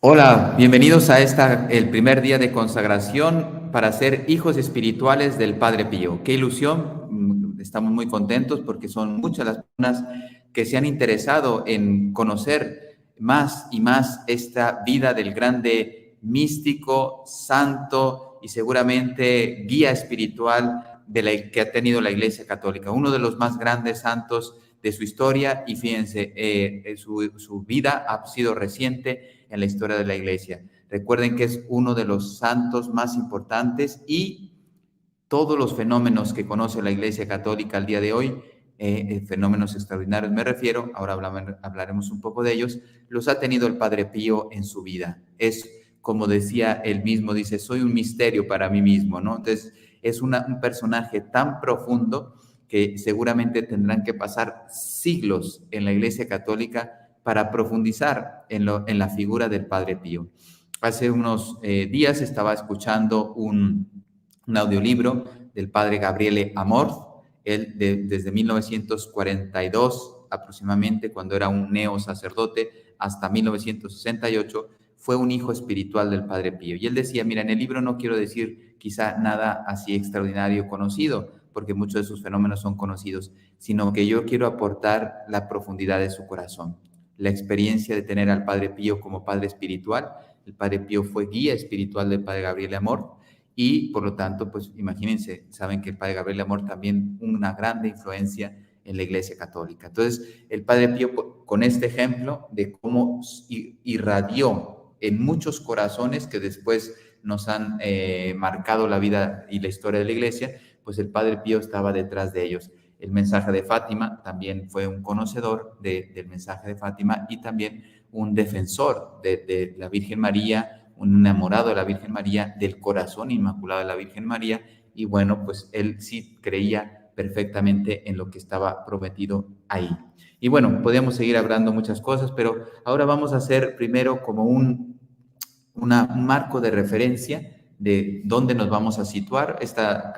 Hola, bienvenidos a el primer día de consagración para ser hijos espirituales del Padre Pío. Qué ilusión, estamos muy contentos porque son muchas las personas que se han interesado en conocer más y más esta vida del grande místico, santo y seguramente guía espiritual que ha tenido la Iglesia Católica, uno de los más grandes santos de su historia. Y fíjense, su vida ha sido reciente en la historia de la Iglesia. Recuerden que es uno de los santos más importantes, y todos los fenómenos que conoce la Iglesia Católica al día de hoy, fenómenos extraordinarios me refiero, ahora hablaremos un poco de ellos, los ha tenido el Padre Pío en su vida. Es, como decía él mismo, dice, soy un misterio para mí mismo, ¿no? Entonces, es un personaje tan profundo que seguramente tendrán que pasar siglos en la Iglesia Católica para profundizar en la figura del Padre Pío. Hace unos días estaba escuchando un audiolibro del padre Gabriele Amorth. Él desde 1942 aproximadamente, cuando era un neo sacerdote, hasta 1968, fue un hijo espiritual del Padre Pío. Y él decía, mira, en el libro no quiero decir quizá nada así extraordinario conocido, porque muchos de sus fenómenos son conocidos, sino que yo quiero aportar la profundidad de su corazón, la experiencia de tener al Padre Pío como padre espiritual. El Padre Pío fue guía espiritual del padre Gabriele Amorth, y por lo tanto, pues imagínense, saben que el padre Gabriele Amorth también una grande influencia en la Iglesia Católica. Entonces, el Padre Pío, con este ejemplo de cómo irradió en muchos corazones que después nos han marcado la vida y la historia de la Iglesia, pues el Padre Pío estaba detrás de ellos. El mensaje de Fátima también fue un conocedor del mensaje de Fátima, y también un defensor de la Virgen María, un enamorado de la Virgen María, del corazón inmaculado de la Virgen María. Y bueno, pues él sí creía perfectamente en lo que estaba prometido ahí. Y bueno, podríamos seguir hablando muchas cosas, pero ahora vamos a hacer primero como un marco de referencia de dónde nos vamos a situar. Esta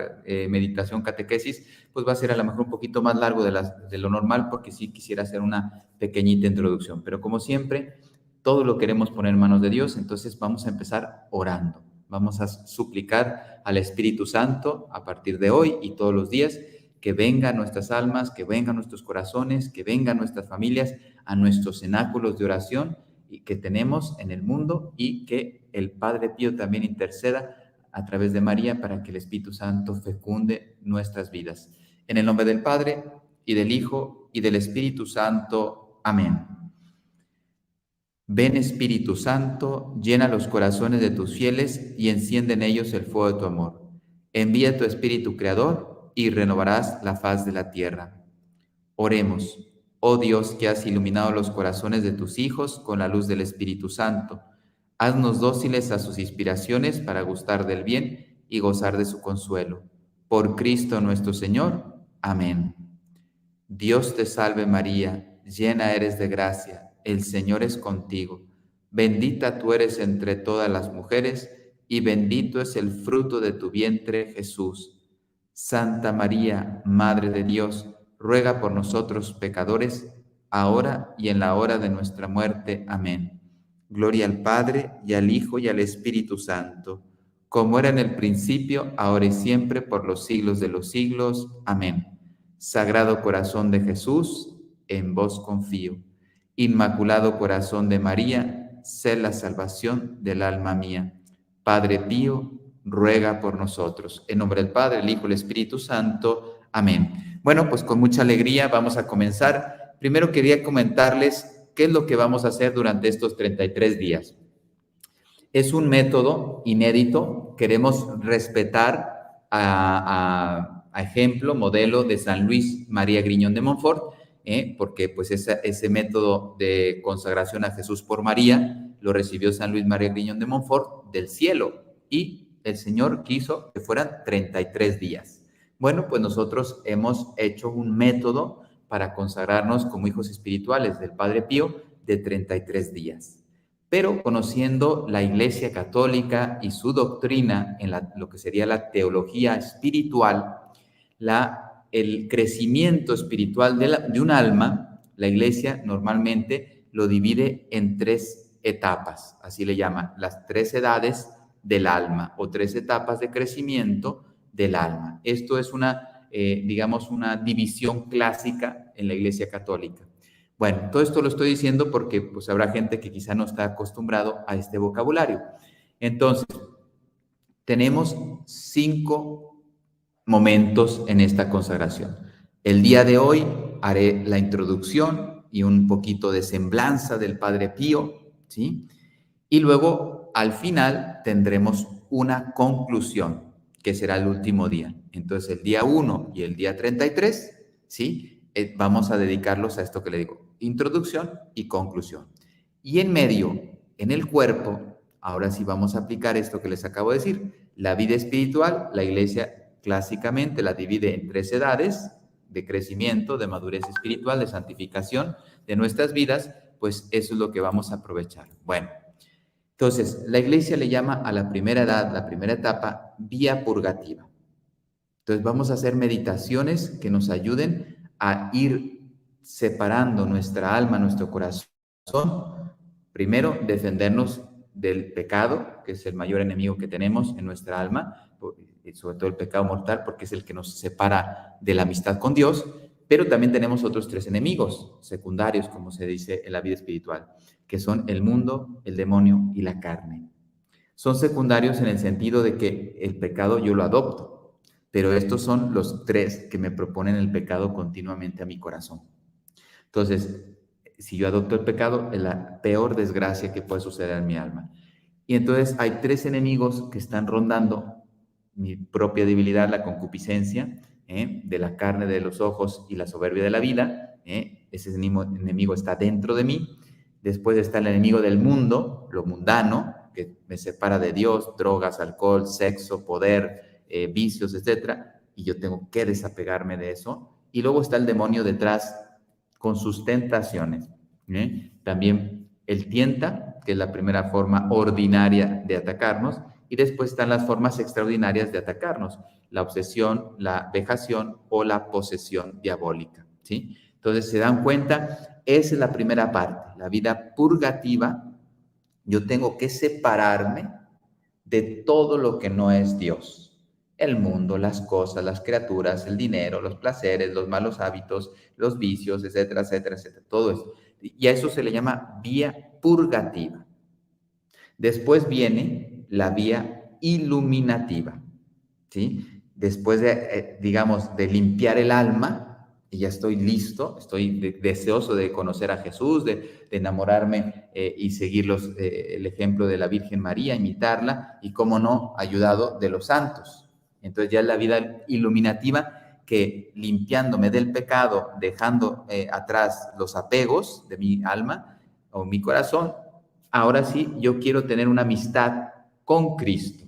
meditación catequesis pues va a ser a lo mejor un poquito más largo de lo normal, porque sí quisiera hacer una pequeñita introducción, pero como siempre, todo lo queremos poner en manos de Dios. Entonces vamos a empezar orando. Vamos a suplicar al Espíritu Santo a partir de hoy y todos los días, que venga a nuestras almas, que venga a nuestros corazones, que venga a nuestras familias, a nuestros cenáculos de oración que tenemos en el mundo, y que el Padre Pío también interceda a través de María para que el Espíritu Santo fecunde nuestras vidas. En el nombre del Padre, y del Hijo, y del Espíritu Santo. Amén. Ven, Espíritu Santo, llena los corazones de tus fieles y enciende en ellos el fuego de tu amor. Envía tu Espíritu Creador y renovarás la faz de la tierra. Oremos. Oh Dios, que has iluminado los corazones de tus hijos con la luz del Espíritu Santo, haznos dóciles a sus inspiraciones para gustar del bien y gozar de su consuelo. Por Cristo nuestro Señor. Amén. Dios te salve María, llena eres de gracia, el Señor es contigo. Bendita tú eres entre todas las mujeres, y bendito es el fruto de tu vientre, Jesús. Santa María, Madre de Dios, ruega por nosotros pecadores, ahora y en la hora de nuestra muerte. Amén. Gloria al Padre, y al Hijo, y al Espíritu Santo, como era en el principio, ahora y siempre, por los siglos de los siglos. Amén. Sagrado corazón de Jesús, en vos confío. Inmaculado corazón de María, sé la salvación del alma mía. Padre Pío, ruega por nosotros. En nombre del Padre, el Hijo y el Espíritu Santo. Amén. Bueno, pues con mucha alegría vamos a comenzar. Primero quería comentarles qué es lo que vamos a hacer durante estos 33 días. Es un método inédito. Queremos respetar a ejemplo, modelo de San Luis María Griñón de Montfort, porque pues ese método de consagración a Jesús por María lo recibió San Luis María Griñón de Montfort del cielo, y el Señor quiso que fueran 33 días. Bueno, pues nosotros hemos hecho un método para consagrarnos como hijos espirituales del Padre Pío de 33 días. Pero conociendo la Iglesia Católica y su doctrina en lo que sería la teología espiritual, el crecimiento espiritual de un alma, la Iglesia normalmente lo divide en tres etapas, así le llama, las 3 edades del alma o 3 etapas de crecimiento del alma. Esto es digamos, una división clásica en la Iglesia Católica. Bueno, todo esto lo estoy diciendo porque pues habrá gente que quizá no está acostumbrado a este vocabulario. Entonces, tenemos 5 momentos en esta consagración. El día de hoy haré la introducción y un poquito de semblanza del Padre Pío, ¿sí? Y luego, al final, tendremos una conclusión, que será el último día. Entonces, el día 1 y el día 33, ¿sí? Vamos a dedicarlos a esto que le digo, introducción y conclusión. Y en medio, en el cuerpo, ahora sí vamos a aplicar esto que les acabo de decir. La vida espiritual, la Iglesia clásicamente la divide en 3 edades de crecimiento, de madurez espiritual, de santificación de nuestras vidas, pues eso es lo que vamos a aprovechar. Bueno, entonces, la Iglesia le llama a la primera edad, la primera etapa, vía purgativa. Entonces, vamos a hacer meditaciones que nos ayuden a ir separando nuestra alma, nuestro corazón. Primero, defendernos del pecado, que es el mayor enemigo que tenemos en nuestra alma, sobre todo el pecado mortal, porque es el que nos separa de la amistad con Dios, pero también tenemos otros 3 enemigos secundarios, como se dice en la vida espiritual, que son el mundo, el demonio y la carne. Son secundarios en el sentido de que el pecado yo lo adopto, pero estos son los 3 que me proponen el pecado continuamente a mi corazón. Entonces, si yo adopto el pecado, es la peor desgracia que puede suceder en mi alma. Y entonces hay 3 enemigos que están rondando mi propia debilidad, la concupiscencia, de la carne, de los ojos y la soberbia de la vida. Ese enemigo está dentro de mí. Después está el enemigo del mundo, lo mundano, que me separa de Dios, drogas, alcohol, sexo, poder, vicios, etcétera, y yo tengo que desapegarme de eso. Y luego está el demonio detrás con sus tentaciones. También él tienta, que es la primera forma ordinaria de atacarnos, y después están las formas extraordinarias de atacarnos, la obsesión, la vejación o la posesión diabólica, ¿sí? Entonces, se dan cuenta, esa es la primera parte, la vida purgativa. Yo tengo que separarme de todo lo que no es Dios. El mundo, las cosas, las criaturas, el dinero, los placeres, los malos hábitos, los vicios, etcétera, etcétera, etcétera. Todo eso. Y a eso se le llama vía purgativa. Después viene la vía iluminativa, ¿sí? Después de, digamos, de limpiar el alma, y ya estoy listo, estoy deseoso de conocer a Jesús, de enamorarme y seguir el ejemplo de la Virgen María, imitarla, y cómo no, ayudado de los santos. Entonces ya es la vida iluminativa que, limpiándome del pecado, dejando atrás los apegos de mi alma o mi corazón, ahora sí yo quiero tener una amistad con Cristo,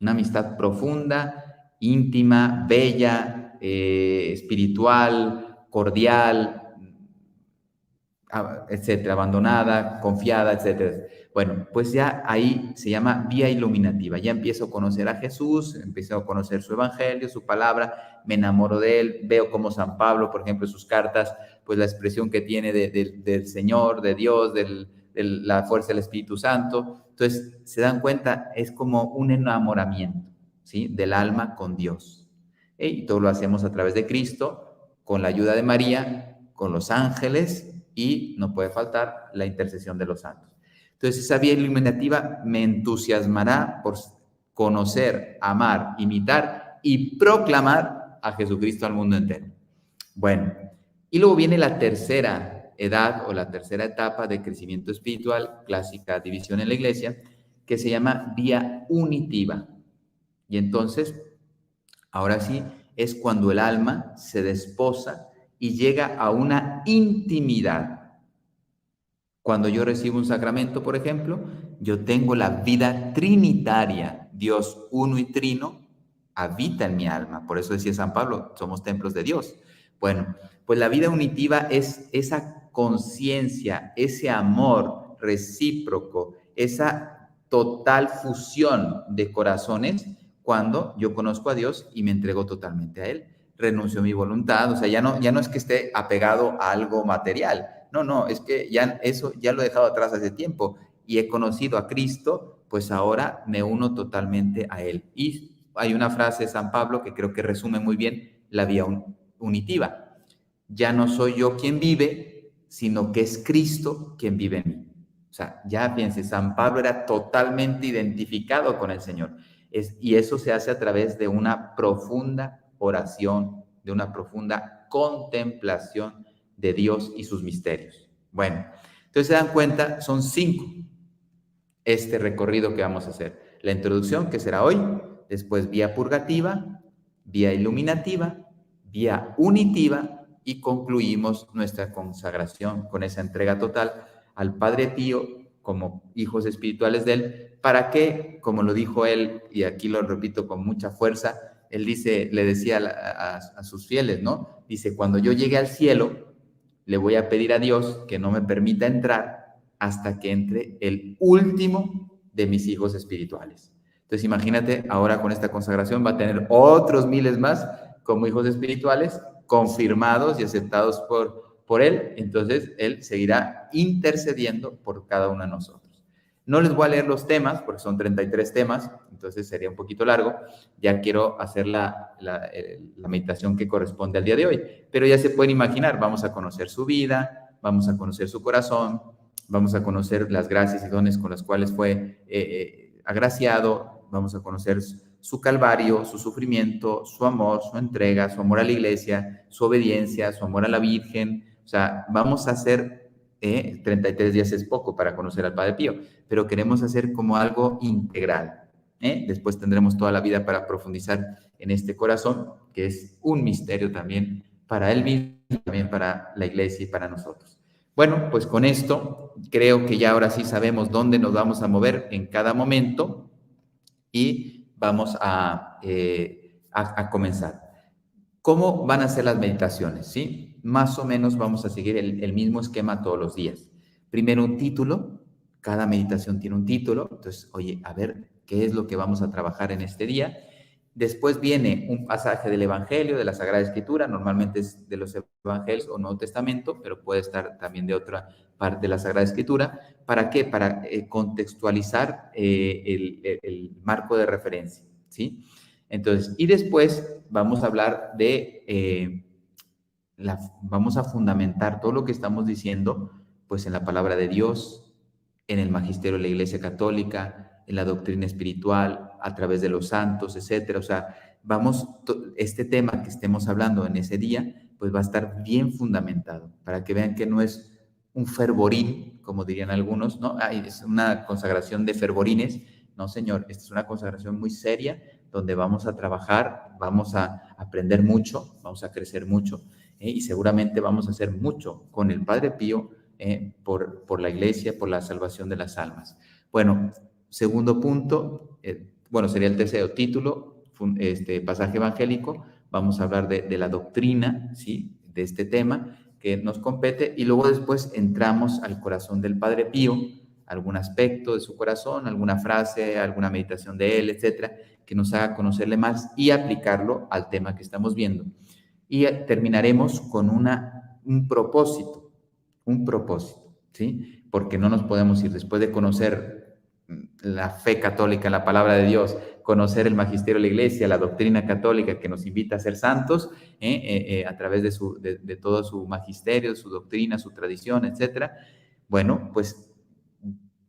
una amistad profunda, íntima, bella, espiritual, cordial, etcétera, abandonada, confiada, etcétera. Bueno, pues ya ahí se llama vía iluminativa. Ya empiezo a conocer a Jesús, empiezo a conocer su evangelio, su palabra, me enamoro de él, veo como San Pablo, por ejemplo, en sus cartas, pues la expresión que tiene del Señor, de Dios, de la fuerza del Espíritu Santo. Entonces, se dan cuenta, es como un enamoramiento, ¿sí? Del alma con Dios. Y todo lo hacemos a través de Cristo, con la ayuda de María, con los ángeles, y no puede faltar la intercesión de los santos. Entonces, esa vía iluminativa me entusiasmará por conocer, amar, imitar y proclamar a Jesucristo al mundo entero. Bueno, y luego viene la tercera edad o la tercera etapa de crecimiento espiritual, clásica división en la Iglesia, que se llama vía unitiva. Y entonces, ahora sí, es cuando el alma se desposa y llega a una intimidad. Cuando yo recibo un sacramento, por ejemplo, yo tengo la vida trinitaria. Dios uno y trino habita en mi alma. Por eso decía San Pablo, somos templos de Dios. Bueno, pues la vida unitiva es esa conciencia, ese amor recíproco, esa total fusión de corazones cuando yo conozco a Dios y me entrego totalmente a Él. Renuncio a mi voluntad, o sea, ya no es que esté apegado a algo material. No, es que ya eso ya lo he dejado atrás hace tiempo. y he conocido a Cristo, pues ahora me uno totalmente a Él. Y hay una frase de San Pablo que creo que resume muy bien la vía unitiva. Ya no soy yo quien vive, sino que es Cristo quien vive en mí. O sea, ya fíjense, San Pablo era totalmente identificado con el Señor. Y eso se hace a través de una profunda oración, de una profunda contemplación de Dios y sus misterios. Bueno, entonces se dan cuenta, son 5 este recorrido que vamos a hacer. La introducción, que será hoy, después vía purgativa, vía iluminativa, vía unitiva, y concluimos nuestra consagración con esa entrega total al Padre Pío como hijos espirituales de Él, para que, como lo dijo él, y aquí lo repito con mucha fuerza, él dice, le decía a sus fieles, ¿no? Dice, cuando yo llegue al cielo, le voy a pedir a Dios que no me permita entrar hasta que entre el último de mis hijos espirituales. Entonces imagínate, ahora con esta consagración va a tener otros miles más como hijos espirituales, confirmados y aceptados por Él. Entonces Él seguirá intercediendo por cada uno de nosotros. No les voy a leer los temas, porque son 33 temas, entonces sería un poquito largo. Ya quiero hacer la meditación que corresponde al día de hoy. Pero ya se pueden imaginar, vamos a conocer su vida, vamos a conocer su corazón, vamos a conocer las gracias y dones con las cuales fue agraciado, vamos a conocer su calvario, su sufrimiento, su amor, su entrega, su amor a la iglesia, su obediencia, su amor a la Virgen. O sea, vamos a hacer 33 días es poco para conocer al Padre Pío, pero queremos hacer como algo integral. Después tendremos toda la vida para profundizar en este corazón, que es un misterio también para él mismo, también para la iglesia y para nosotros. Bueno, pues con esto creo que ya ahora sí sabemos dónde nos vamos a mover en cada momento y vamos a comenzar. ¿Cómo van a ser las meditaciones? ¿Sí? Más o menos vamos a seguir el mismo esquema todos los días. Primero un título, cada meditación tiene un título, entonces, oye, a ver, ¿qué es lo que vamos a trabajar en este día? Después viene un pasaje del Evangelio, de la Sagrada Escritura, normalmente es de los Evangelios o Nuevo Testamento, pero puede estar también de otra parte de la Sagrada Escritura. ¿Para qué? Para contextualizar el marco de referencia, ¿sí? Entonces, y después vamos a hablar de, vamos a fundamentar todo lo que estamos diciendo, pues en la palabra de Dios, en el magisterio de la Iglesia Católica, en la doctrina espiritual, a través de los santos, etcétera. O sea, este tema que estemos hablando en ese día, pues va a estar bien fundamentado, para que vean que no es un fervorín, como dirían algunos, ¿no? Es una consagración de fervorines. No, señor, esta es una consagración muy seria, donde vamos a trabajar, vamos a aprender mucho, vamos a crecer mucho, y seguramente vamos a hacer mucho con el Padre Pío por la iglesia, por la salvación de las almas. Bueno, segundo punto, bueno, sería el tercero título, pasaje evangélico. Vamos a hablar de la doctrina, ¿sí?, de este tema que nos compete, y luego después entramos al corazón del Padre Pío, algún aspecto de su corazón, alguna frase, alguna meditación de él, etcétera, que nos haga conocerle más y aplicarlo al tema que estamos viendo. Y terminaremos con un propósito, ¿sí? Porque no nos podemos ir después de conocer la fe católica, la palabra de Dios, conocer el magisterio de la iglesia, la doctrina católica que nos invita a ser santos, a través de todo su magisterio, su doctrina, su tradición, etcétera. Bueno, pues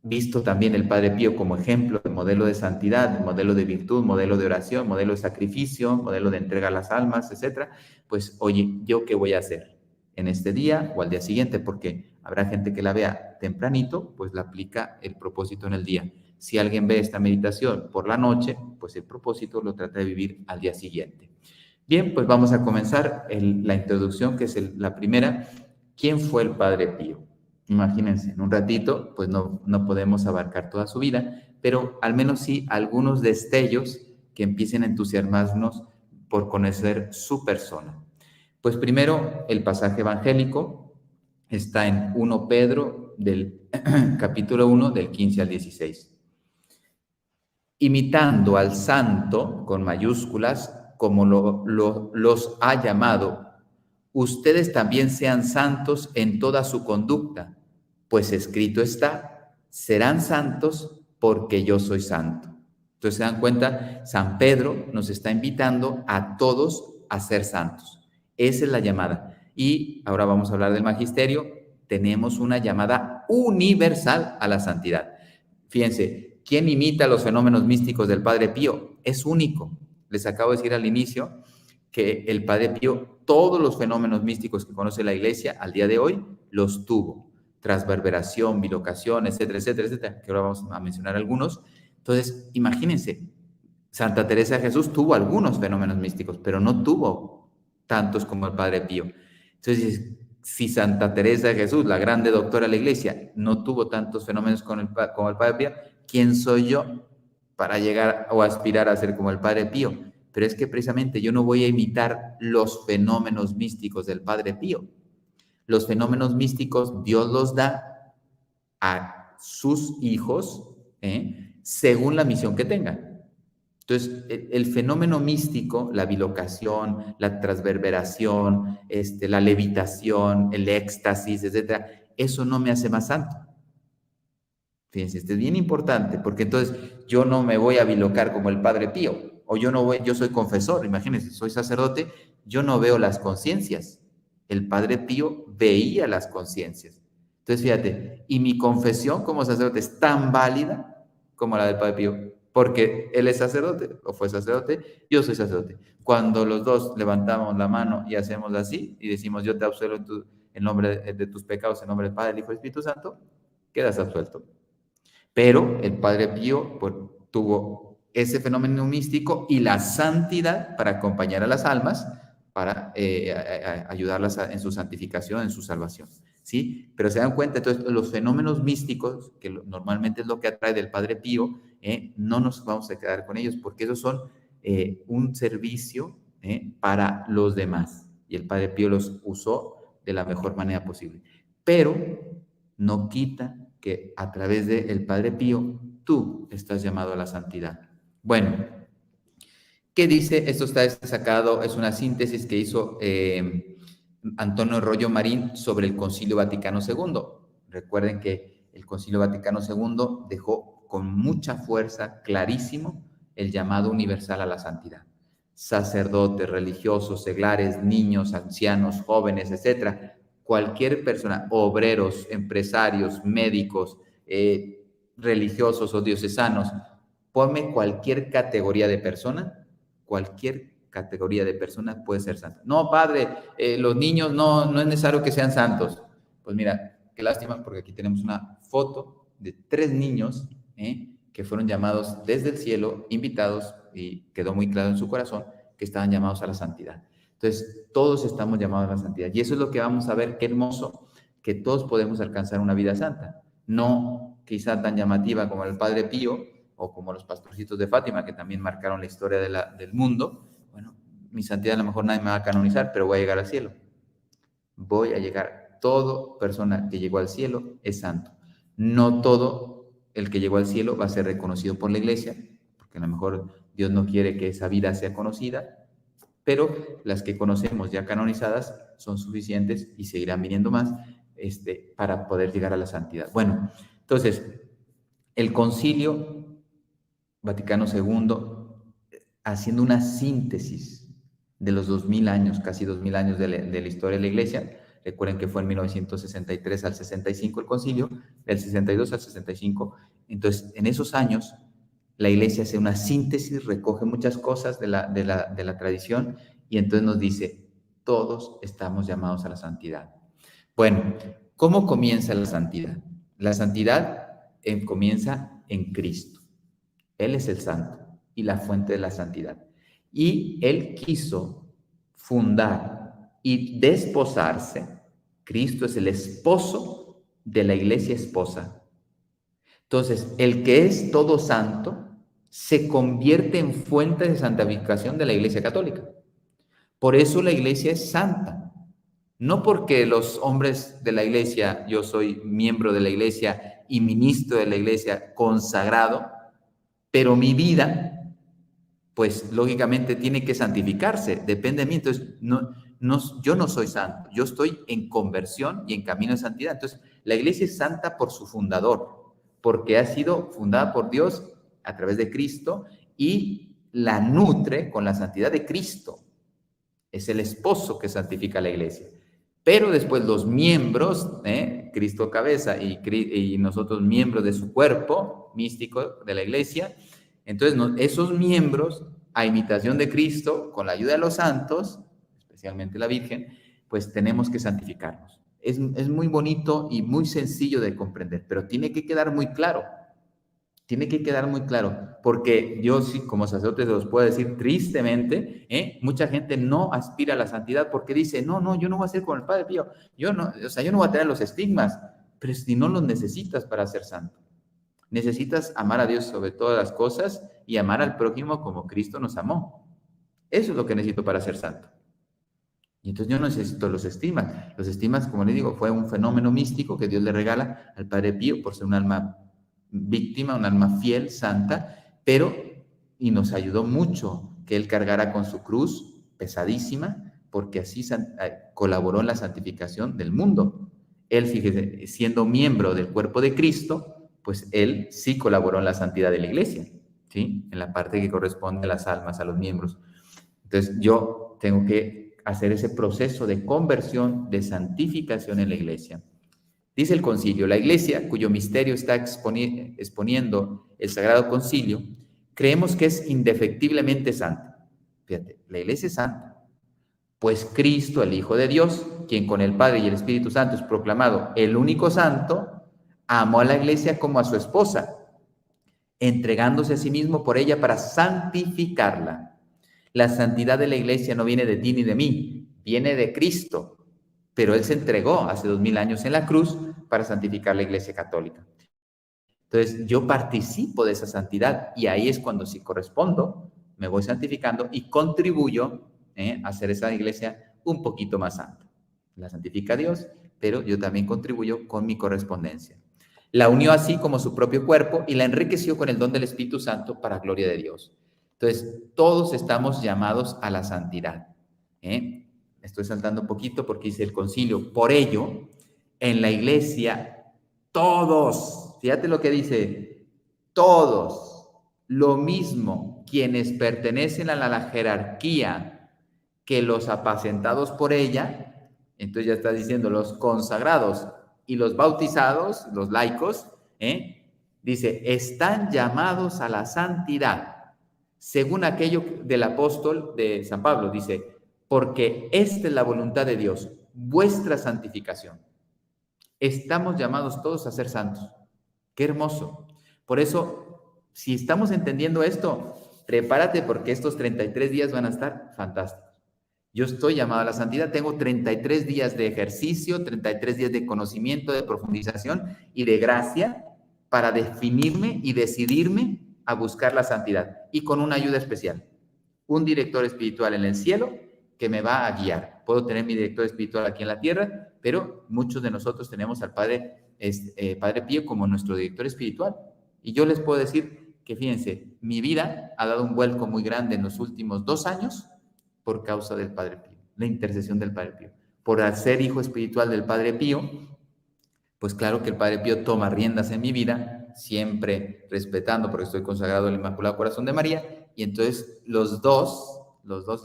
visto también el Padre Pío como ejemplo, de modelo de santidad, modelo de virtud, modelo de oración, modelo de sacrificio, modelo de entrega a las almas, etcétera, pues oye, ¿yo qué voy a hacer en este día o al día siguiente? Porque habrá gente que la vea tempranito, pues la aplica el propósito en el día. Si alguien ve esta meditación por la noche, pues el propósito lo trata de vivir al día siguiente. Bien, pues vamos a comenzar la introducción, que es la primera. ¿Quién fue el Padre Pío? Imagínense, en un ratito, pues no podemos abarcar toda su vida, pero al menos sí algunos destellos que empiecen a entusiasmarnos por conocer su persona. Pues primero, el pasaje evangélico está en 1 Pedro, del capítulo 1, del 15 al 16. Imitando al santo, con mayúsculas, como los ha llamado, ustedes también sean santos en toda su conducta, pues escrito está, serán santos porque yo soy santo. Entonces se dan cuenta, San Pedro nos está invitando a todos a ser santos. Esa es la llamada. Y ahora vamos a hablar del magisterio. Tenemos una llamada universal a la santidad. Fíjense, ¿quién imita los fenómenos místicos del Padre Pío? Es único. Les acabo de decir al inicio que el Padre Pío, todos los fenómenos místicos que conoce la Iglesia al día de hoy, los tuvo. Transverberación, bilocación, etcétera, etcétera, etcétera, que ahora vamos a mencionar algunos. Entonces, imagínense, Santa Teresa de Jesús tuvo algunos fenómenos místicos, pero no tuvo tantos como el Padre Pío. Entonces, si Santa Teresa de Jesús, la grande doctora de la Iglesia, no tuvo tantos fenómenos como el Padre Pío, ¿quién soy yo para llegar o aspirar a ser como el Padre Pío? Pero es que precisamente yo no voy a imitar los fenómenos místicos del Padre Pío. Los fenómenos místicos Dios los da a sus hijos, según la misión que tengan. Entonces, el fenómeno místico, la bilocación, la transverberación, la levitación, el éxtasis, etcétera, eso no me hace más santo. Fíjense, esto es bien importante, porque entonces yo no me voy a bilocar como el Padre Pío, o yo soy confesor, imagínense, soy sacerdote, yo no veo las conciencias. El Padre Pío veía las conciencias. Entonces, fíjate, y mi confesión como sacerdote es tan válida como la del Padre Pío, porque él es sacerdote, o fue sacerdote, yo soy sacerdote. Cuando los dos levantamos la mano y hacemos así, y decimos, yo te absuelvo en nombre de tus pecados, en nombre del Padre, del Hijo y del Espíritu Santo, quedas absuelto. Pero el Padre Pío pues, tuvo ese fenómeno místico y la santidad para acompañar a las almas, para ayudarlas en su santificación, en su salvación. ¿Sí? Pero se dan cuenta, entonces, los fenómenos místicos, que normalmente es lo que atrae del Padre Pío, no nos vamos a quedar con ellos, porque esos son un servicio para los demás. Y el Padre Pío los usó de la mejor manera posible. Pero no quita que a través del Padre Pío tú estás llamado a la santidad. Bueno, ¿qué dice? Esto está sacado, es una síntesis que hizo Antonio Rollo Marín sobre el Concilio Vaticano II. Recuerden que el Concilio Vaticano II dejó con mucha fuerza, clarísimo, el llamado universal a la santidad. Sacerdotes, religiosos, seglares, niños, ancianos, jóvenes, etcétera. Cualquier persona, obreros, empresarios, médicos, religiosos o diocesanos, ponme cualquier categoría de persona, cualquier categoría de persona puede ser santa. No, padre, los niños no es necesario que sean santos. Pues mira, qué lástima, porque aquí tenemos una foto de 3 niños que fueron llamados desde el cielo, invitados, y quedó muy claro en su corazón que estaban llamados a la santidad. Entonces, todos estamos llamados a la santidad. Y eso es lo que vamos a ver, qué hermoso, que todos podemos alcanzar una vida santa. No quizá tan llamativa como el Padre Pío o como los pastorcitos de Fátima, que también marcaron la historia del mundo. Bueno, mi santidad a lo mejor nadie me va a canonizar, pero voy a llegar al cielo. Voy a llegar. Toda persona que llegó al cielo es santo. No todo el que llegó al cielo va a ser reconocido por la Iglesia, porque a lo mejor Dios no quiere que esa vida sea conocida, pero las que conocemos ya canonizadas son suficientes y seguirán viniendo más para poder llegar a la santidad. Bueno, entonces, el Concilio Vaticano II, haciendo una síntesis de los 2000 años, casi 2000 años de la historia de la Iglesia. Recuerden que fue en 1963 al 65 el concilio, del 62 al 65. Entonces, en esos años, la Iglesia hace una síntesis, recoge muchas cosas de la tradición y entonces nos dice, todos estamos llamados a la santidad. Bueno, ¿cómo comienza la santidad? La santidad comienza en Cristo. Él es el santo y la fuente de la santidad. Y Él quiso fundar y desposarse. Cristo es el esposo de la iglesia esposa. Entonces, el que es todo santo se convierte en fuente de santificación de la Iglesia Católica. Por eso la Iglesia es santa. No porque los hombres de la Iglesia, yo soy miembro de la Iglesia y ministro de la Iglesia consagrado, pero mi vida, pues lógicamente tiene que santificarse, depende de mí. Entonces, yo no soy santo, yo estoy en conversión y en camino de santidad. Entonces, la Iglesia es santa por su fundador, porque ha sido fundada por Dios a través de Cristo y la nutre con la santidad de Cristo. Es el esposo que santifica la iglesia. Pero después los miembros, Cristo cabeza y nosotros miembros de su cuerpo místico de la iglesia, entonces esos miembros, a imitación de Cristo, con la ayuda de los santos, especialmente la Virgen, pues tenemos que santificarnos. Es muy bonito y muy sencillo de comprender, pero tiene que quedar muy claro. Tiene que quedar muy claro, porque yo sí, como sacerdote, los puedo decir tristemente, mucha gente no aspira a la santidad porque dice, no, yo no voy a ser como el Padre Pío, yo no voy a tener los estigmas, pero si no los necesitas para ser santo. Necesitas amar a Dios sobre todas las cosas y amar al prójimo como Cristo nos amó. Eso es lo que necesito para ser santo. Y entonces yo no necesito los estigmas. Los estigmas, como le digo, fue un fenómeno místico que Dios le regala al Padre Pío por ser un alma víctima, un alma fiel, santa, y nos ayudó mucho que él cargara con su cruz pesadísima, porque así colaboró en la santificación del mundo. Él, fíjese, siendo miembro del cuerpo de Cristo, pues él sí colaboró en la santidad de la iglesia, ¿sí? En la parte que corresponde a las almas, a los miembros. Entonces yo tengo que hacer ese proceso de conversión, de santificación en la iglesia. Dice el concilio, la iglesia, cuyo misterio está exponiendo el Sagrado Concilio, creemos que es indefectiblemente santa. Fíjate, la iglesia es santa, pues Cristo, el Hijo de Dios, quien con el Padre y el Espíritu Santo es proclamado el único santo, amó a la iglesia como a su esposa, entregándose a sí mismo por ella para santificarla. La santidad de la iglesia no viene de ti ni de mí, viene de Cristo, pero Él se entregó hace 2000 años en la cruz para santificar la iglesia católica. Entonces, yo participo de esa santidad y ahí es cuando si correspondo, me voy santificando y contribuyo a hacer esa iglesia un poquito más santa. La santifica Dios, pero yo también contribuyo con mi correspondencia. La unió así como su propio cuerpo y la enriqueció con el don del Espíritu Santo para gloria de Dios. Entonces, todos estamos llamados a la santidad. Estoy saltando un poquito porque dice el concilio, por ello, en la iglesia, todos, fíjate lo que dice, todos, lo mismo, quienes pertenecen a la jerarquía que los apacentados por ella, entonces ya está diciendo los consagrados y los bautizados, los laicos, dice, están llamados a la santidad, según aquello del apóstol de San Pablo, dice, porque esta es la voluntad de Dios, vuestra santificación. Estamos llamados todos a ser santos. ¡Qué hermoso! Por eso, si estamos entendiendo esto, prepárate porque estos 33 días van a estar fantásticos. Yo estoy llamado a la santidad, tengo 33 días de ejercicio, 33 días de conocimiento, de profundización y de gracia para definirme y decidirme a buscar la santidad y con una ayuda especial. Un director espiritual en el cielo que me va a guiar. Puedo tener mi director espiritual aquí en la tierra, pero muchos de nosotros tenemos al Padre Pío como nuestro director espiritual. Y yo les puedo decir que, fíjense, mi vida ha dado un vuelco muy grande en los últimos 2 años por causa del Padre Pío, la intercesión del Padre Pío. Por ser hijo espiritual del Padre Pío, pues claro que el Padre Pío toma riendas en mi vida, siempre respetando, porque estoy consagrado al Inmaculado Corazón de María, y entonces los dos,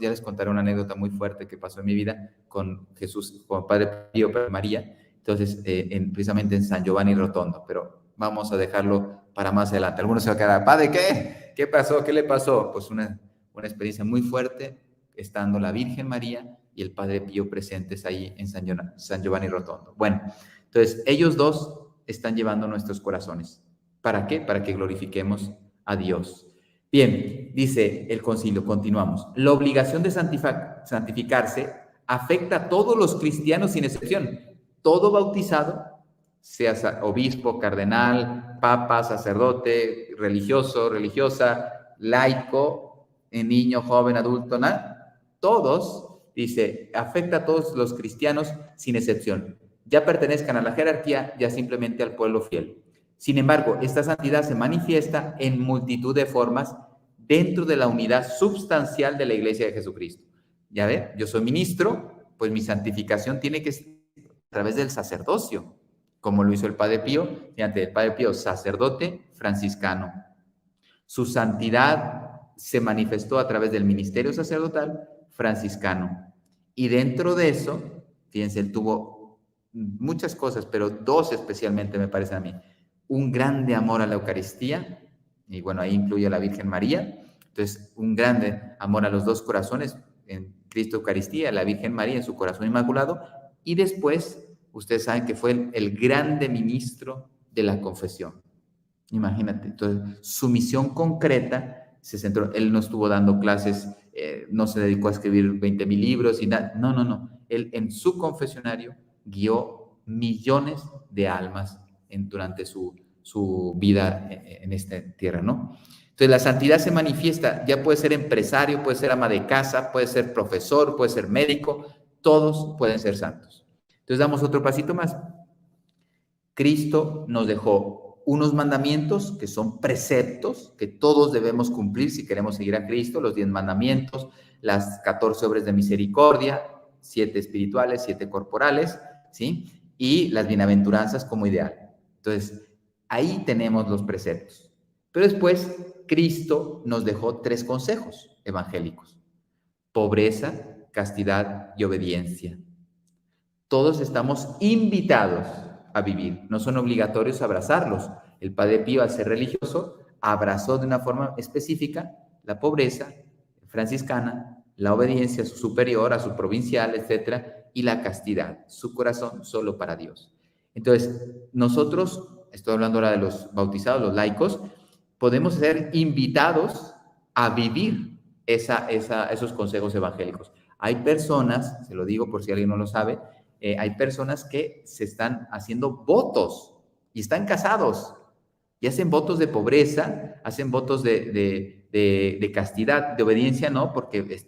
ya les contaré una anécdota muy fuerte que pasó en mi vida con Jesús, con Padre Pío y María, entonces precisamente en San Giovanni Rotondo, pero vamos a dejarlo para más adelante. Algunos se van a quedar, ¿Padre qué? ¿Qué pasó? ¿Qué le pasó? Pues una experiencia muy fuerte, estando la Virgen María y el Padre Pío presentes ahí en San Giovanni Rotondo. Bueno, entonces ellos dos están llevando nuestros corazones. ¿Para qué? Para que glorifiquemos a Dios. Bien, dice el concilio, continuamos. La obligación de santificarse afecta a todos los cristianos sin excepción. Todo bautizado, sea obispo, cardenal, papa, sacerdote, religioso, religiosa, laico, niño, joven, adulto, nada, todos, dice, afecta a todos los cristianos sin excepción. Ya pertenezcan a la jerarquía, ya simplemente al pueblo fiel. Sin embargo, esta santidad se manifiesta en multitud de formas dentro de la unidad substancial de la Iglesia de Jesucristo. Ya ve, yo soy ministro, pues mi santificación tiene que ser a través del sacerdocio. como lo hizo el Padre Pío. Fíjate, el Padre Pío, sacerdote franciscano. Su santidad se manifestó a través del ministerio sacerdotal franciscano. Y dentro de eso, fíjense, él tuvo muchas cosas, pero dos especialmente me parece a mí. Un grande amor a la Eucaristía, y bueno, ahí incluye a la Virgen María. Entonces, un grande amor a los dos corazones, en Cristo Eucaristía, la Virgen María en su corazón inmaculado, y después, ustedes saben que fue el grande ministro de la confesión. Imagínate, entonces su misión concreta se centró, él no estuvo dando clases, no se dedicó a escribir 20,000 libros y nada, no, él en su confesionario guió millones de almas durante su vida en esta tierra, ¿no? Entonces la santidad se manifiesta, ya puede ser empresario, puede ser ama de casa, puede ser profesor, puede ser médico, todos pueden ser santos. Entonces damos otro pasito más. Cristo nos dejó unos mandamientos que son preceptos que todos debemos cumplir si queremos seguir a Cristo, los 10 mandamientos, las 14 obras de misericordia, 7 espirituales, 7 corporales, ¿sí? Y las bienaventuranzas como ideal. Entonces, ahí tenemos los preceptos. Pero después, Cristo nos dejó 3 consejos evangélicos: pobreza, castidad y obediencia. Todos estamos invitados a vivir, no son obligatorios abrazarlos. El Padre Pío, al ser religioso, abrazó de una forma específica la pobreza franciscana, la obediencia a su superior, a su provincial, etcétera, y la castidad, su corazón solo para Dios. Entonces, nosotros, estoy hablando ahora de los bautizados, los laicos, podemos ser invitados a vivir esos consejos evangélicos. Hay personas, se lo digo por si alguien no lo sabe, hay personas que se están haciendo votos y están casados y hacen votos de pobreza, hacen votos de castidad, de obediencia no, porque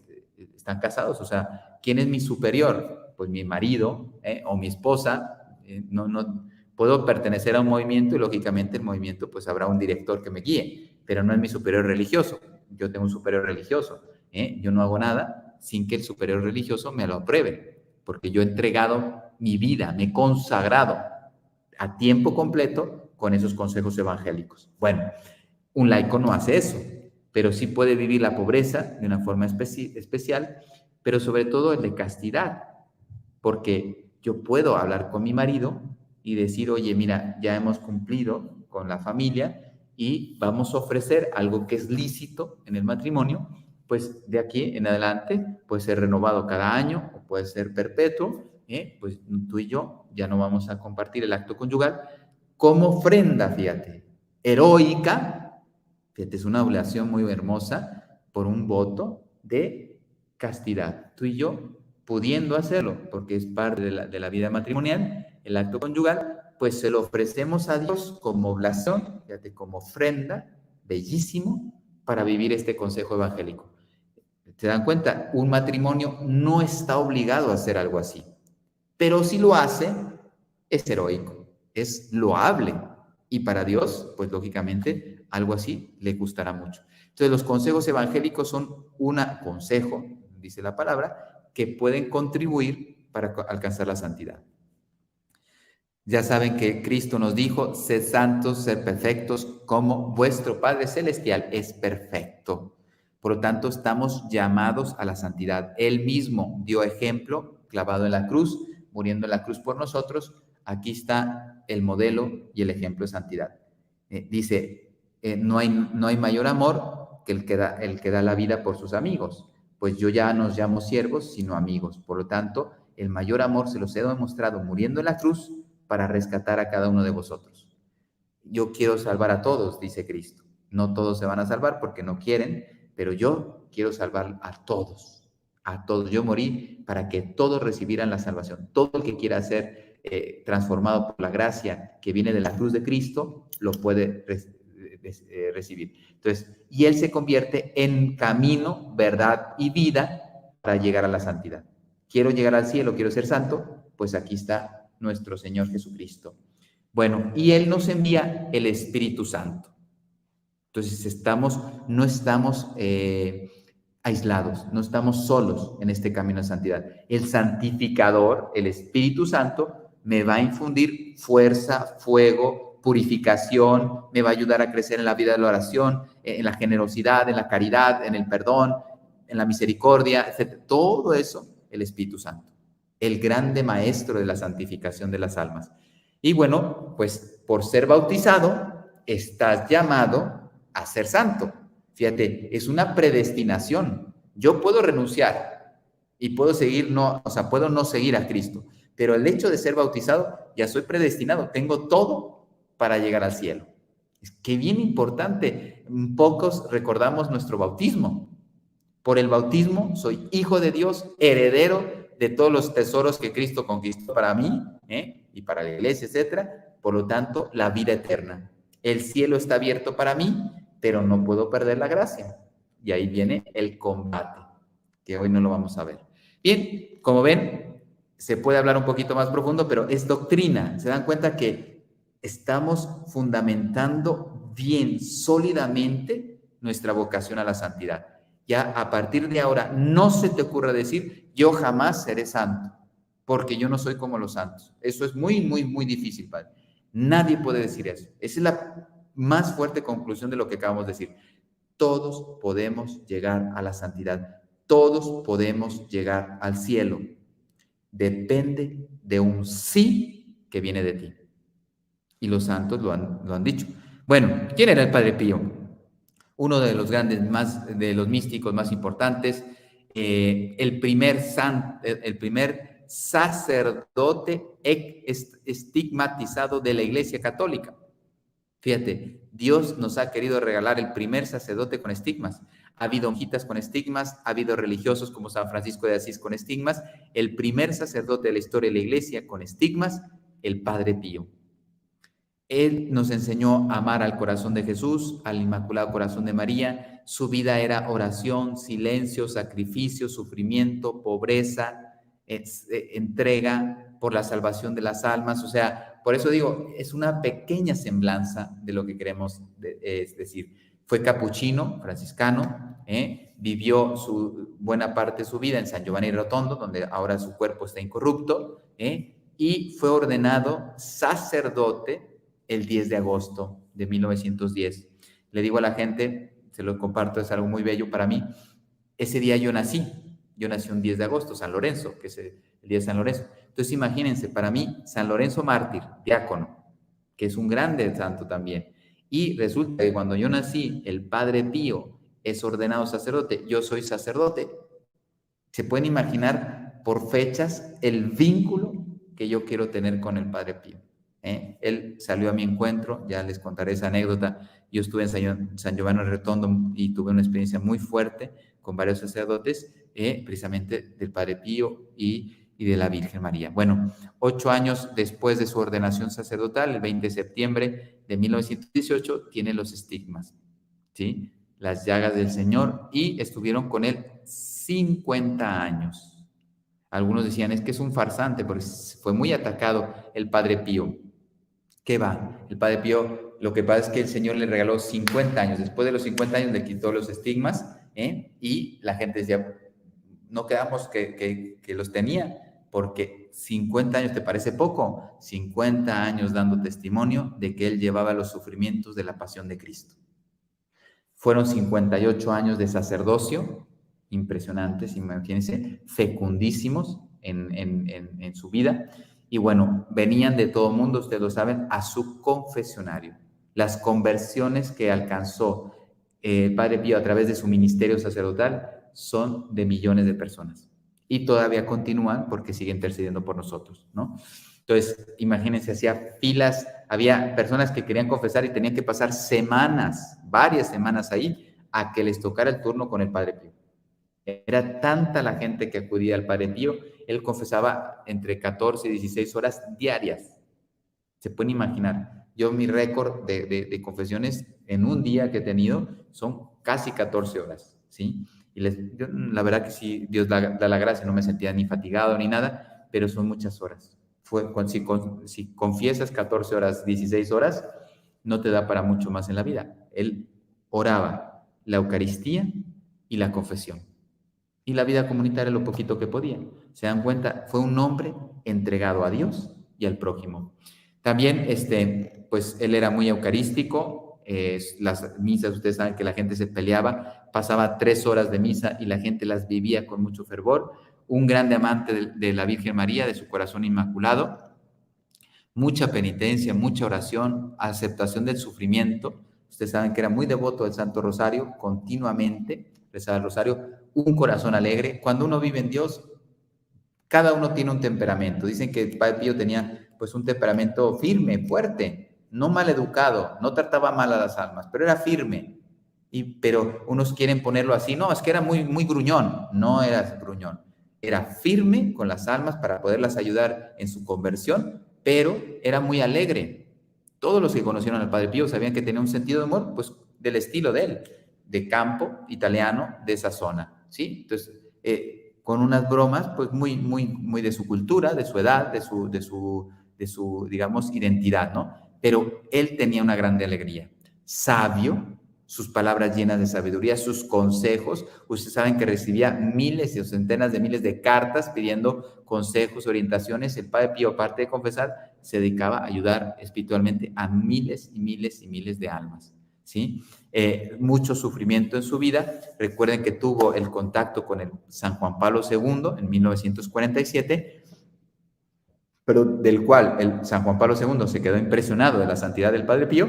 están casados. O sea, ¿quién es mi superior? Pues mi marido o mi esposa. No puedo pertenecer a un movimiento y lógicamente el movimiento pues habrá un director que me guíe, pero no es mi superior religioso. Yo tengo un superior religioso. Yo no hago nada sin que el superior religioso me lo apruebe, porque yo he entregado mi vida, me he consagrado a tiempo completo con esos consejos evangélicos. Bueno, un laico no hace eso, pero sí puede vivir la pobreza de una forma especial, pero sobre todo el de castidad, porque yo puedo hablar con mi marido y decir, oye, mira, ya hemos cumplido con la familia y vamos a ofrecer algo que es lícito en el matrimonio, pues de aquí en adelante puede ser renovado cada año o puede ser perpetuo, pues tú y yo ya no vamos a compartir el acto conyugal como ofrenda, fíjate, heroica, fíjate, es una oblación muy hermosa por un voto de castidad. Tú y yo, pudiendo hacerlo, porque es parte de la vida matrimonial, el acto conyugal, pues se lo ofrecemos a Dios como oblación, fíjate, como ofrenda, bellísimo, para vivir este consejo evangélico. ¿Se dan cuenta? Un matrimonio no está obligado a hacer algo así, pero si lo hace, es heroico, es loable. Y para Dios, pues lógicamente, algo así le gustará mucho. Entonces, los consejos evangélicos son un consejo, dice la palabra, que pueden contribuir para alcanzar la santidad. Ya saben que Cristo nos dijo, sed santos, sed perfectos, como vuestro Padre Celestial es perfecto. Por lo tanto, estamos llamados a la santidad. Él mismo dio ejemplo, clavado en la cruz, muriendo en la cruz por nosotros. Aquí está el modelo y el ejemplo de santidad. Dice, no hay mayor amor que el que da la vida por sus amigos. Pues yo ya no os llamo siervos, sino amigos. Por lo tanto, el mayor amor se los he demostrado muriendo en la cruz para rescatar a cada uno de vosotros. Yo quiero salvar a todos, dice Cristo. No todos se van a salvar porque no quieren, pero yo quiero salvar a todos. A todos. Yo morí para que todos recibieran la salvación. Todo el que quiera ser transformado por la gracia que viene de la cruz de Cristo, lo puede recibir. Entonces, y Él se convierte en camino, verdad y vida para llegar a la santidad. Quiero llegar al cielo, quiero ser santo, pues aquí está nuestro Señor Jesucristo. Bueno, y Él nos envía el Espíritu Santo. Entonces no estamos aislados, no estamos solos en este camino de santidad. El santificador, el Espíritu Santo, me va a infundir fuerza, fuego, purificación, me va a ayudar a crecer en la vida de la oración, en la generosidad, en la caridad, en el perdón, en la misericordia, etc. Todo eso, el Espíritu Santo, el grande maestro de la santificación de las almas. Y bueno, pues por ser bautizado, estás llamado a ser santo. Fíjate, es una predestinación. Yo puedo renunciar y puedo seguir, puedo no seguir a Cristo, pero el hecho de ser bautizado, ya soy predestinado, tengo todo para llegar al cielo. Es que bien importante, pocos recordamos nuestro bautismo. Por el bautismo soy hijo de Dios, heredero de todos los tesoros que Cristo conquistó para mí, y para la iglesia, etcétera. Por lo tanto, la vida eterna. El cielo está abierto para mí, pero no puedo perder la gracia. Y ahí viene el combate, que hoy no lo vamos a ver. Bien, como ven, se puede hablar un poquito más profundo, pero es doctrina. Se dan cuenta que estamos fundamentando bien, sólidamente, nuestra vocación a la santidad. Ya a partir de ahora, no se te ocurra decir, yo jamás seré santo, porque yo no soy como los santos. Eso es muy, muy, muy difícil, Padre. Nadie puede decir eso. Esa es la más fuerte conclusión de lo que acabamos de decir. Todos podemos llegar a la santidad. Todos podemos llegar al cielo. Depende de un sí que viene de ti. Y los santos lo han dicho. Bueno, ¿quién era el Padre Pío? Uno de los grandes, de los místicos más importantes, el primer sacerdote estigmatizado de la Iglesia Católica. Fíjate, Dios nos ha querido regalar el primer sacerdote con estigmas. Ha habido monjitas con estigmas, ha habido religiosos como San Francisco de Asís con estigmas. El primer sacerdote de la historia de la Iglesia con estigmas, el Padre Pío. Él nos enseñó a amar al corazón de Jesús, al Inmaculado Corazón de María. Su vida era oración, silencio, sacrificio, sufrimiento, pobreza, entrega por la salvación de las almas. O sea, por eso digo, es una pequeña semblanza de lo que queremos decir. Fue capuchino, franciscano, vivió buena parte de su vida en San Giovanni Rotondo, donde ahora su cuerpo está incorrupto, y fue ordenado sacerdote el 10 de agosto de 1910. Le digo a la gente, se lo comparto, es algo muy bello para mí. Ese día yo nací un 10 de agosto, San Lorenzo, que es el día de San Lorenzo. Entonces imagínense, para mí, San Lorenzo mártir, diácono, que es un grande santo también. Y resulta que cuando yo nací, el Padre Pío es ordenado sacerdote, yo soy sacerdote. Se pueden imaginar por fechas el vínculo que yo quiero tener con el Padre Pío. Él salió a mi encuentro, ya les contaré esa anécdota. Yo estuve en San Giovanni Rotondo y tuve una experiencia muy fuerte con varios sacerdotes, precisamente del Padre Pío y de la Virgen María. Bueno, 8 años después de su ordenación sacerdotal, el 20 de septiembre de 1918, tiene los estigmas, ¿sí? Las llagas del Señor, y estuvieron con él 50 años. Algunos decían, es que es un farsante, porque fue muy atacado el Padre Pío. ¿Qué va? El Padre Pío, lo que pasa es que el Señor le regaló 50 años. Después de los 50 años le quitó los estigmas, y la gente decía, no quedamos que los tenía, porque 50 años te parece poco. 50 años dando testimonio de que él llevaba los sufrimientos de la pasión de Cristo. Fueron 58 años de sacerdocio, impresionantes, imagínense, fecundísimos en su vida. Y bueno, venían de todo mundo, ustedes lo saben, a su confesionario. Las conversiones que alcanzó el Padre Pío a través de su ministerio sacerdotal son de millones de personas. Y todavía continúan porque siguen intercediendo por nosotros, ¿no? Entonces, imagínense, hacía filas, había personas que querían confesar y tenían que pasar semanas, varias semanas ahí, a que les tocara el turno con el Padre Pío. Era tanta la gente que acudía al Padre Pío, él confesaba entre 14 y 16 horas diarias. Se pueden imaginar, yo mi récord de confesiones en un día que he tenido son casi 14 horas, ¿sí? Y yo, la verdad que sí, Dios da la gracia, no me sentía ni fatigado ni nada, pero son muchas horas. Si confiesas 14 horas, 16 horas, no te da para mucho más en la vida. Él oraba la Eucaristía y la confesión. Y la vida comunitaria lo poquito que podía. Se dan cuenta, fue un hombre entregado a Dios y al prójimo. También, pues él era muy eucarístico. Las misas, ustedes saben que la gente se peleaba, pasaba 3 horas de misa y la gente las vivía con mucho fervor. Un grande amante de la Virgen María, de su corazón inmaculado. Mucha penitencia, mucha oración, aceptación del sufrimiento. Ustedes saben que era muy devoto del Santo Rosario, continuamente rezaba el Rosario, un corazón alegre. Cuando uno vive en Dios, cada uno tiene un temperamento. Dicen que el Padre Pío tenía pues un temperamento firme, fuerte, no mal educado, no trataba mal a las almas, pero era firme. Pero unos quieren ponerlo así, no, es que era muy, muy gruñón. No era gruñón, era firme con las almas para poderlas ayudar en su conversión, pero era muy alegre. Todos los que conocieron al Padre Pío sabían que tenía un sentido de humor, pues del estilo de él, de campo italiano, de esa zona, ¿sí? Entonces, con unas bromas, pues muy, muy, muy de su cultura, de su edad, de su, digamos, identidad, ¿no? Pero él tenía una grande alegría. Sabio, sus palabras llenas de sabiduría, sus consejos. Ustedes saben que recibía miles o centenas de miles de cartas pidiendo consejos, orientaciones. El Padre Pío, aparte de confesar, se dedicaba a ayudar espiritualmente a miles y miles y miles de almas, ¿sí? Mucho sufrimiento en su vida. Recuerden que tuvo el contacto con el San Juan Pablo II en 1947, pero del cual el San Juan Pablo II se quedó impresionado de la santidad del Padre Pío,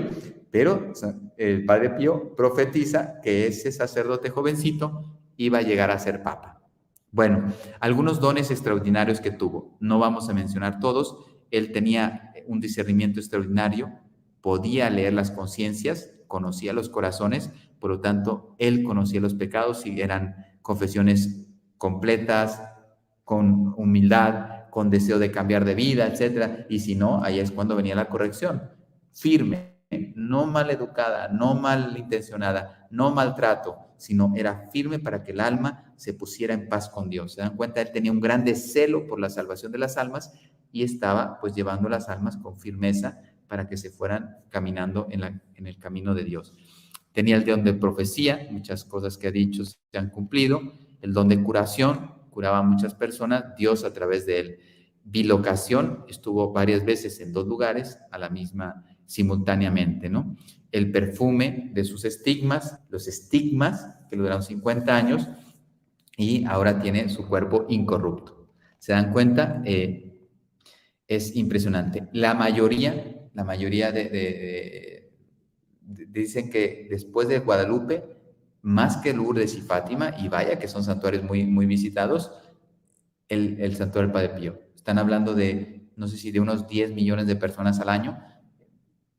pero el Padre Pío profetiza que ese sacerdote jovencito iba a llegar a ser papa. Bueno, algunos dones extraordinarios que tuvo, no vamos a mencionar todos. Él tenía un discernimiento extraordinario, podía leer las conciencias, conocía los corazones, por lo tanto, él conocía los pecados y eran confesiones completas, con humildad, con deseo de cambiar de vida, etcétera. Y si no, ahí es cuando venía la corrección. Firme, no mal educada, no mal intencionada, no maltrato, sino era firme para que el alma se pusiera en paz con Dios. ¿Se dan cuenta? Él tenía un grande celo por la salvación de las almas y estaba pues llevando las almas con firmeza para que se fueran caminando en el camino de Dios. Tenía el don de profecía, muchas cosas que ha dicho se han cumplido. El don de curación, curaba a muchas personas, Dios a través de él. Bilocación, estuvo varias veces en 2 lugares a la misma, simultáneamente, ¿no? El perfume de sus estigmas, los estigmas, que le duraron 50 años, y ahora tiene su cuerpo incorrupto. ¿Se dan cuenta? Es impresionante. La mayoría dicen que después de Guadalupe, más que Lourdes y Fátima, y vaya que son santuarios muy, muy visitados, el santuario del Padre Pío. Están hablando de, no sé si de unos 10 millones de personas al año.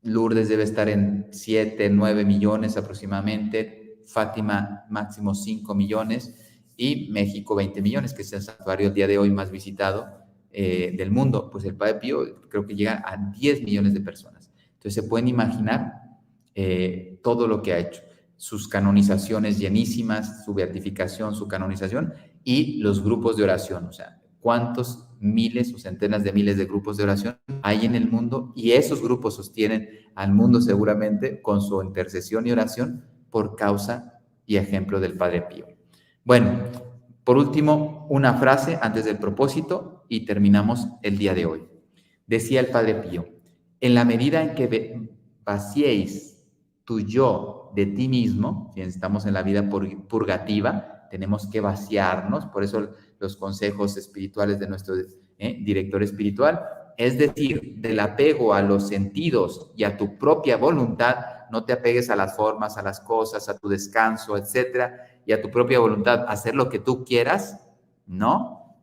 Lourdes debe estar en 7, 9 millones aproximadamente, Fátima máximo 5 millones y México 20 millones, que es el santuario el día de hoy más visitado del mundo. Pues el Padre Pío creo que llega a 10 millones de personas. Entonces se pueden imaginar todo lo que ha hecho. Sus canonizaciones llenísimas, su beatificación, su canonización y los grupos de oración. O sea, cuántos miles o centenas de miles de grupos de oración hay en el mundo, y esos grupos sostienen al mundo seguramente con su intercesión y oración por causa y ejemplo del Padre Pío. Bueno, por último, una frase antes del propósito y terminamos el día de hoy. Decía el Padre Pío: en la medida en que vaciéis tu yo de ti mismo, si estamos en la vida purgativa, tenemos que vaciarnos, por eso los consejos espirituales de nuestro director espiritual, es decir, del apego a los sentidos y a tu propia voluntad. No te apegues a las formas, a las cosas, a tu descanso, etcétera, y a tu propia voluntad, hacer lo que tú quieras, ¿no?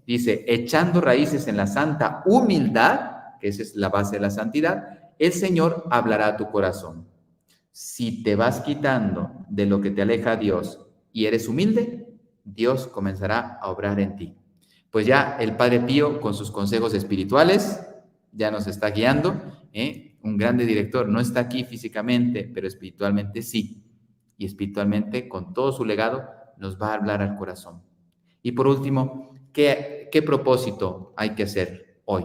Dice, echando raíces en la santa humildad, que esa es la base de la santidad, el Señor hablará a tu corazón. Si te vas quitando de lo que te aleja a Dios y eres humilde, Dios comenzará a obrar en ti. Pues ya el Padre Pío, con sus consejos espirituales, ya nos está guiando. Un grande director, no está aquí físicamente, pero espiritualmente sí. Y espiritualmente, con todo su legado, nos va a hablar al corazón. Y por último, ¿qué propósito hay que hacer hoy?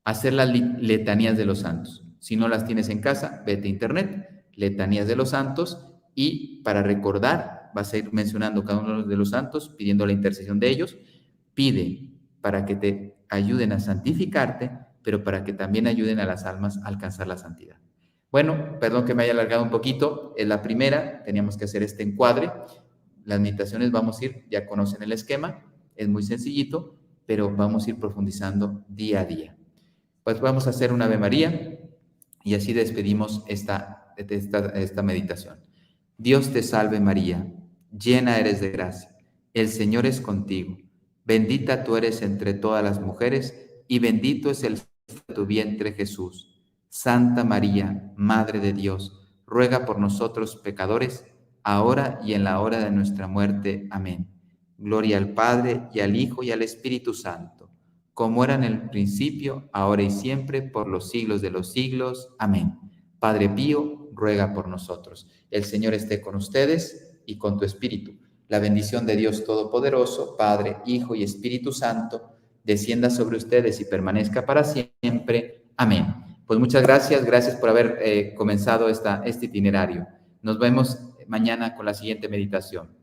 Hacer las letanías de los santos. Si no las tienes en casa, vete a internet, letanías de los santos, y para recordar, vas a ir mencionando cada uno de los santos, pidiendo la intercesión de ellos. Pide para que te ayuden a santificarte, pero para que también ayuden a las almas a alcanzar la santidad. Bueno, perdón que me haya alargado un poquito, es la primera, teníamos que hacer este encuadre. Las meditaciones vamos a ir, ya conocen el esquema, es muy sencillito, pero vamos a ir profundizando día a día. Pues vamos a hacer una Ave María y así despedimos esta meditación. Dios te salve María, llena eres de gracia, el Señor es contigo, bendita tú eres entre todas las mujeres y bendito es el fruto de tu vientre Jesús. Santa María, Madre de Dios, ruega por nosotros pecadores, ahora y en la hora de nuestra muerte. Amén. Gloria al Padre, y al Hijo, y al Espíritu Santo, como era en el principio, ahora y siempre, por los siglos de los siglos. Amén. Padre Pío, ruega por nosotros. El Señor esté con ustedes y con tu espíritu. La bendición de Dios Todopoderoso, Padre, Hijo y Espíritu Santo, descienda sobre ustedes y permanezca para siempre. Amén. Pues muchas gracias por haber comenzado este itinerario. Nos vemos mañana con la siguiente meditación.